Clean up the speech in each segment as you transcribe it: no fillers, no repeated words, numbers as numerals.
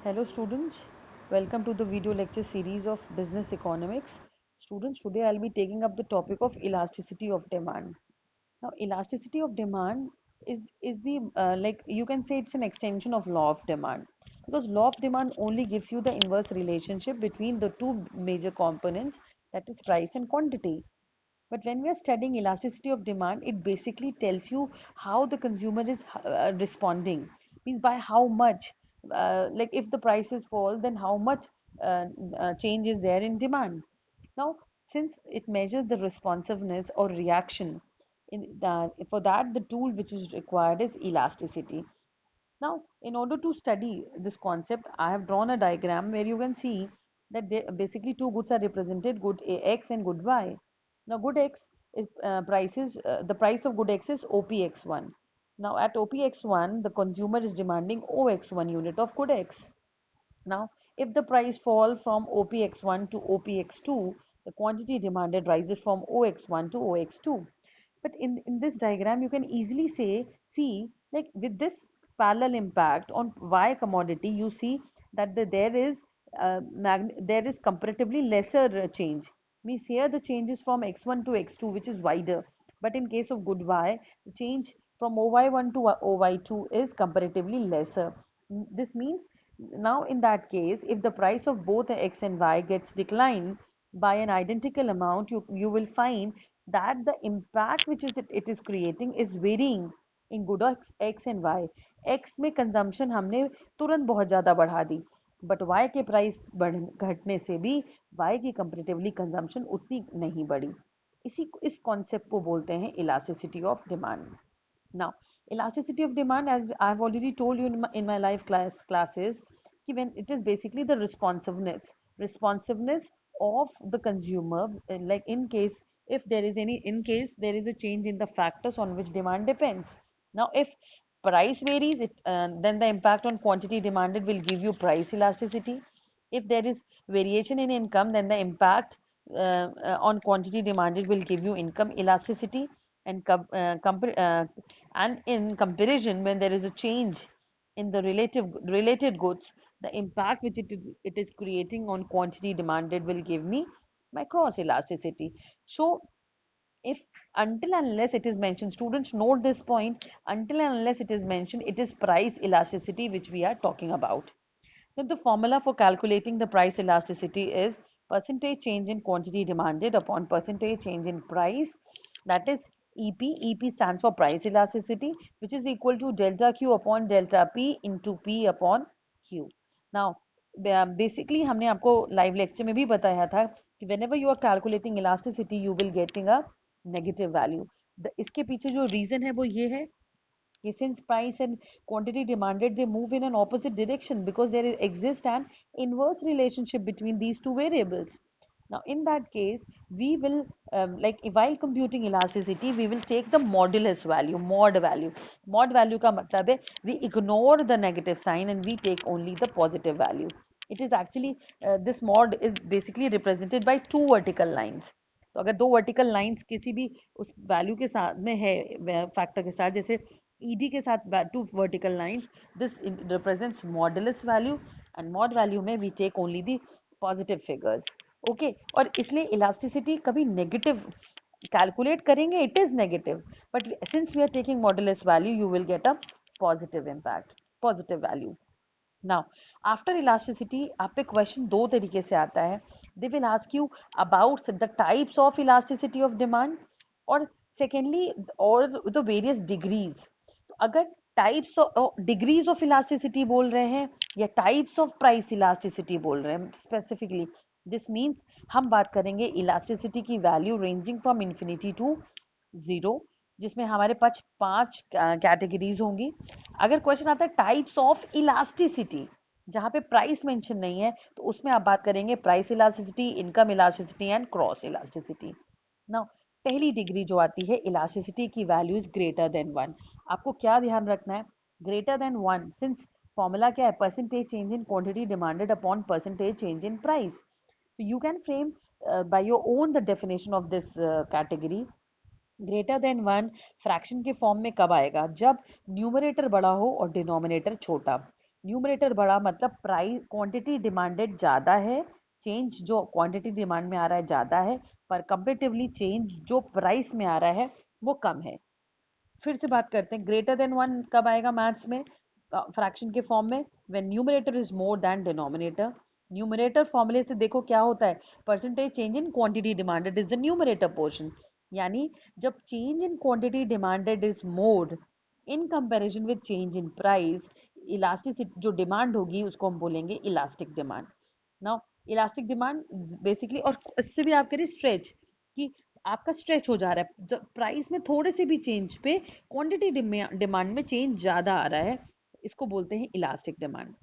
Hello students, welcome to the video lecture series of Business Economics. Students, today I'll be taking up the topic of elasticity of demand. Now, elasticity of demand is the like you can say it's an extension of law of demand, because law of demand only gives you the inverse relationship between the two major components, that is price and quantity. But when we are studying elasticity of demand, it basically tells you how the consumer is responding. Means by how much, like if the prices fall, then how much change is there in demand. Now, since it measures the responsiveness or reaction, for that the tool which is required is elasticity. Now, in order to study this concept, I have drawn a diagram where you can see that basically two goods are represented, good X and good Y. Now, good X is the price of good X is OPX1. Now, at OPX1, the consumer is demanding OX1 unit of good X. Now, if the price fall from OPX1 to OPX2, the quantity demanded rises from OX1 to OX2. But in this diagram, you can easily see like with this parallel impact on Y commodity, you see that there is comparatively lesser change. Means here the change is from X1 to X2, which is wider. But in case of good Y, the change from OY1 to OY2 is comparatively lesser. This means now in that case, if the price of both X and Y gets declined by an identical amount, you will find that the impact which it is creating is varying in good X and Y. X में consumption हमने तुरंत बहुत ज़्यादा बढ़ा दी, but Y के price घटने से भी Y की कंपेरेटिवली कंजम्पशन उतनी नहीं बढ़ी. इस कॉन्सेप्ट को बोलते हैं elasticity of demand. Now, elasticity of demand, as I've already told you in my live classes, when it is basically the responsiveness of the consumer, like in case in case there is a change in the factors on which demand depends. Now, if price varies, then the impact on quantity demanded will give you price elasticity. If there is variation in income, then the impact on quantity demanded will give you income elasticity. And and in comparison, when there is a change in the related goods, the impact which it is creating on quantity demanded will give me my cross elasticity. So if until unless it is mentioned, students note this point, until and unless it is mentioned, it is price elasticity which we are talking about. Now, the formula for calculating the price elasticity is percentage change in quantity demanded upon percentage change in price, that is EP. EP stands for price elasticity, which is equal to delta Q upon delta P into P upon Q. Now, basically हमने आपको live lecture में भी बताया था कि whenever you are calculating elasticity, you will getting a negative value. इसके पीछे जो reason है वो ये है, since price and quantity demanded, they move in an opposite direction because there exists an inverse relationship between these two variables. Now in that case, we will like while computing elasticity, we will take the modulus value. Mod value का मतलब है we ignore the negative sign and we take only the positive value. It is actually this mod is basically represented by two vertical lines. तो अगर दो vertical lines किसी भी उस value के साथ में है, फैक्टर के साथ, जैसे ईडी के साथ two vertical lines, this represents modulus value, and mod value में we take only the positive figures. Okay, और इसलिए इलास्टिसिटी कभी नेगेटिव कैलकुलेट करेंगे, it is negative, but since we are taking modulus value, you will get a positive impact, positive value. Now after elasticity आप पे question दो तरीके से आता है. They will ask you about the types of elasticity of demand, और secondly और the various degrees. तो अगर types of degrees of elasticity बोल रहे हैं या टाइप्स ऑफ प्राइस इलास्टिसिटी बोल रहे हैं स्पेसिफिकली, दिस मीन्स हम बात करेंगे इलास्टिसिटी की value ranging from infinity to zero, जिसमें हमारे पास 5 कैटेगरीज होंगी. अगर क्वेश्चन आता है टाइप्स ऑफ इलास्टिसिटी जहां पे प्राइस मेंशन नहीं है, तो उसमें आप बात करेंगे price elasticity, income elasticity and cross elasticity. Now पहली डिग्री जो आती है इलास्टिसिटी की वैल्यू इज ग्रेटर देन 1. आपको क्या ध्यान रखना है, ग्रेटर देन 1, सिंस फॉर्मूला क्या है, percentage change in quantity demanded upon percentage change in price. So you can frame by your own the definition of this category. Greater than 1 fraction के form में कब आएगा, जब न्यूमरेटर बड़ा हो और डिनोमिनेटर छोटा. न्यूमरेटर बढ़ा मतलब प्राइस क्वांटिटी डिमांडेड ज़्यादा है, चेंज जो क्वांटिटी डिमांड में आ रहा है ज़्यादा है, पर कंपेरेटिवली चेंज जो प्राइस में आ रहा है वो कम है। फिर से बात करते हैं, ग्रेटर देन वन कब आएगा मैथ्स में, फ्रैक्शन के फॉर्म में, when numerator is more than denominator. Numerator फॉर्मूले से देखो क्या होता है, percentage change in quantity demanded is the numerator portion. यानी जब change in quantity demanded is more in comparison with change in price, elasticity जो डिमांड होगी उसको हम बोलेंगे elastic demand. Now elastic demand basically, और इससे भी आप करें स्ट्रेच कि आपका स्ट्रेच हो जा रहा है, जब प्राइस में थोड़े से भी चेंज पे क्वांटिटी डिमांड में चेंज ज्यादा आ रहा है, इसको बोलते हैं इलास्टिक डिमांड।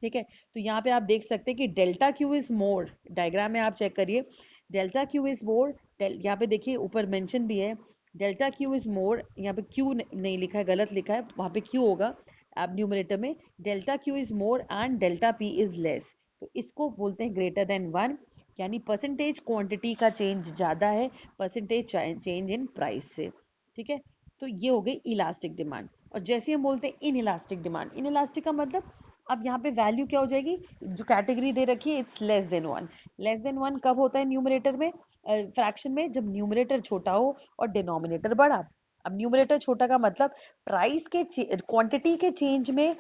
ठीक है, तो यहाँ पे आप देख सकते हैं कि delta Q is more, diagram में आप चेक करिए, डेल्टा क्यू इज मोर, यहाँ पे देखिए ऊपर मेंशन भी है, डेल्टा क्यू इज मोर, यहाँ पे क्यू नहीं लिखा है, गलत लिखा है, वहां पे क्यू होगा अब न्यूमरेटर में, delta Q is more and delta P is less, तो इसको बोलते हैं ग्रेटर देन वन, यानी परसेंटेज क्वांटिटी का चेंज ज्यादा है परसेंटेज चेंज इन प्राइस से। ठीक है, तो ये हो गई इलास्टिक डिमांड। और जैसे हम बोलते हैं in elastic demand, in elastic का मतलब अब यहाँ पे वैल्यू क्या हो जाएगी, जो कैटेगरी दे रखी है it's less than one. Less than one कब होता है न्यूमरेटर में, फ्रैक्शन में, जब न्यूमरेटर छोटा हो और डिनोमिनेटर बड़ा। अब न्यूमरेटर छोटा का मतलब प्राइस के क्वांटिटी के चेंज में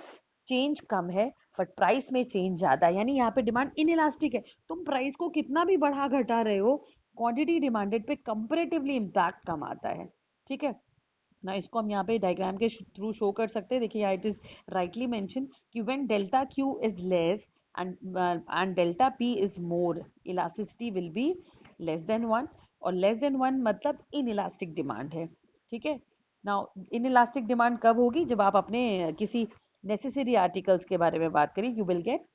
चेंज कम है बट प्राइस में चेंज ज्यादा है, यानी यहाँ पे डिमांड इन इलास्टिक है, तुम प्राइस को कितना भी बढ़ा घटा रहे हो, क्वांटिटी डिमांडेड पे कंपैरेटिवली इम्पैक्ट कम आता है। ठीक है ना, इसको हम यहाँ पे डायग्राम के थ्रू शो कर सकते हैं, देखिए यहाँ इट इज राइटली मेंशन कि when delta Q is less and delta P is more, elasticity will be less than one, और लेस देन वन मतलब इन इलास्टिक डिमांड है। ठीक है, नाउ इन इलास्टिक डिमांड कब होगी, जब आप अपने किसी नेसेसरी आर्टिकल्स के बारे में बात करें, you will get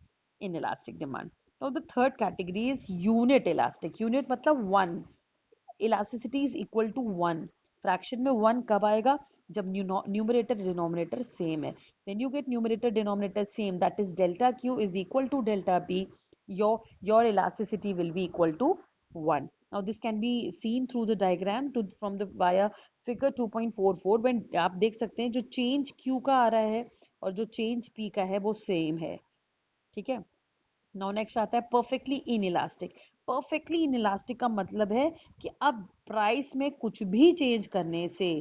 inelastic demand. Now the third category is unit elastic, unit मतलब one, elasticity is equal to one, fraction में वन कब आएगा, जब न्यूमरेटर डिनोमिनेटर सेम है, when you get numerator denominator same, that is delta Q is equal to delta P, your elasticity will be equal to 1. Now this can be seen through the diagram to from the via figure 2.44, when आप देख सकते हैं जो change q का आ रहा है और जो चेंज p का है वो सेम है। ठीक है, नाउ नेक्स्ट आता है perfectly in elastic. Perfectly in elastic का मतलब है कि अब प्राइस में कुछ भी चेंज करने से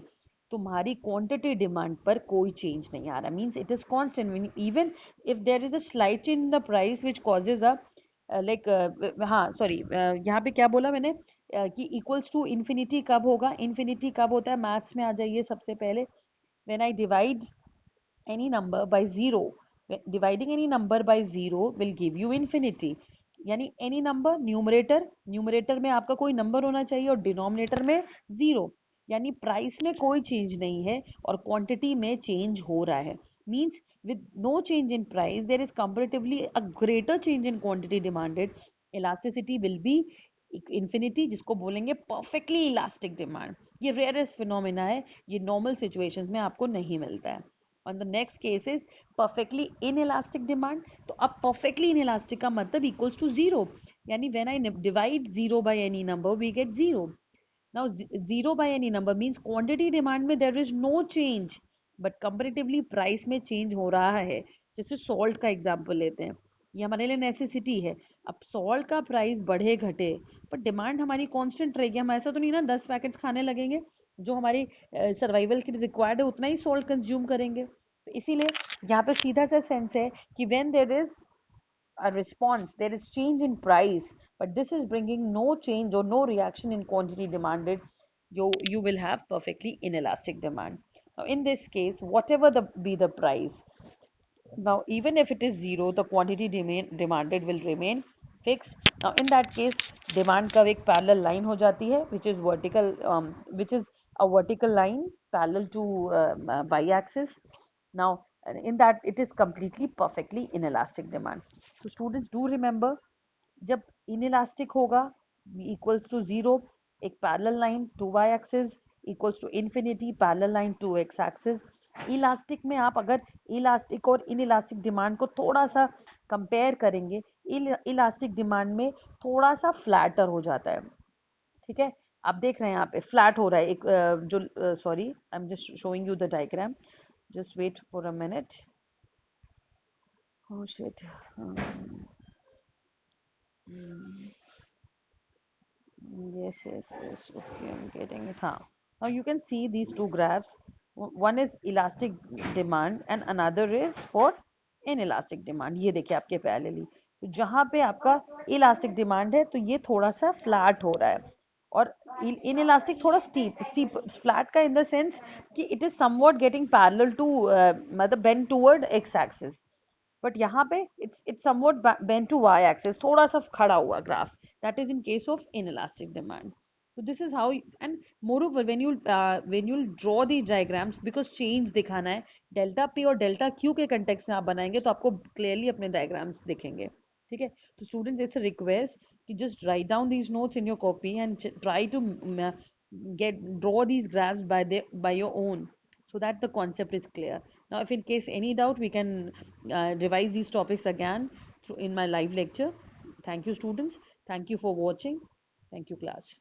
तुम्हारी क्वांटिटी डिमांड पर कोई चेंज नहीं आ रहा, means it is constant even if there is a slight change in the price which causes a like, हाँ सॉरी, यहाँ पे क्या बोला मैंने, कि इक्वल्स टू इन्फिनिटी कब होगा, इन्फिनिटी कब होता है, मैथ्स में आ जाइए सबसे पहले, when I divide any number by zero, dividing any number by zero will give you infinity, यानी any number न्यूमरेटर में आपका कोई नंबर होना चाहिए और डिनोमिनेटर में जीरो, यानी प्राइस में कोई चेंज नहीं है और क्वांटिटी में चेंज हो रहा है, means with no change in price there is comparatively a greater change in quantity demanded, elasticity will be infinity, जिसको बोलेंगे परफेक्टली इलास्टिक डिमांड। ये रेयरेस्ट फिनोमिना है, ये नॉर्मल सिचुएशंस में आपको नहीं मिलता है। On the next case is perfectly inelastic demand, तो अब perfectly inelastic का मतलब equals to zero, यानी when I divide zero by any number we get zero. Now zero by any number means quantity demand में there is no change but comparatively price में change हो रहा है। जैसे salt का एग्जाम्पल लेते हैं, ये हमारे लिए नेसेसिटी है, अब सॉल्ट का प्राइस बढ़े घटे पर डिमांड हमारी कांस्टेंट रहेगी, हम ऐसा तो नहीं ना 10 पैकेट्स खाने लगेंगे, जो हमारी सर्वाइवल के लिए रिक्वायर्ड है उतना ही सॉल्ट कंज्यूम करेंगे, तो इसीलिए यहाँ पे सीधा सा सेंस है कि when there is a response, there is change in price but this is bringing no change or no reaction in quantity demanded, you will have perfectly inelastic demand. Now in this case whatever the be the price, now even if it is zero the quantity demanded will remain fixed. Now in that case demand curve एक parallel line हो जाती है which is vertical, which is a vertical line parallel to y axis. Now in that it is completely perfectly inelastic demand. So students do remember, जब inelastic होगा equals to zero, एक parallel line to y axis equals to infinity parallel line to x axis. Elastic में आप अगर elastic और inelastic demand को थोड़ा सा कंपेयर करेंगे, इलास्टिक डिमांड में थोड़ा सा फ्लैटर हो जाता है। ठीक है, आप देख रहे हैं यहाँ पे फ्लैट हो रहा है, एक जो sorry I am just showing you the diagram, just wait for a minute. Oh shit. Mm, yes, yes, yes. Okay, I'm getting it. Huh. Now you can see these two graphs. One is elastic demand and another is for inelastic demand. ये देखिए आपके parallelly, तो जहाँ पे आपका elastic demand है तो ये थोड़ा सा फ्लैट हो रहा है, और inelastic थोड़ा स्टीप फ्लैट का इन द सेंस कि it is somewhat getting parallel to, मतलब bend toward X axis, but यहाँ पे it's somewhat bend to Y axis, थोड़ा सा खड़ा हुआ graph, that is in case of inelastic demand. So this is how and moreover when you draw these diagrams, because change दिखाना है, delta P और delta Q के context में आप बनाएंगे तो आपको क्लियरली अपने डायग्राम्स दिखेंगे. ठीक है, तो स्टूडेंट्स इट्स अ रिक्वेस्ट कि just write down these notes in your copy and try to get draw these graphs by your own, so that the concept is clear. Now if in case any doubt, we can revise these topics again in my live lecture. Thank you students, thank you for watching, thank you class.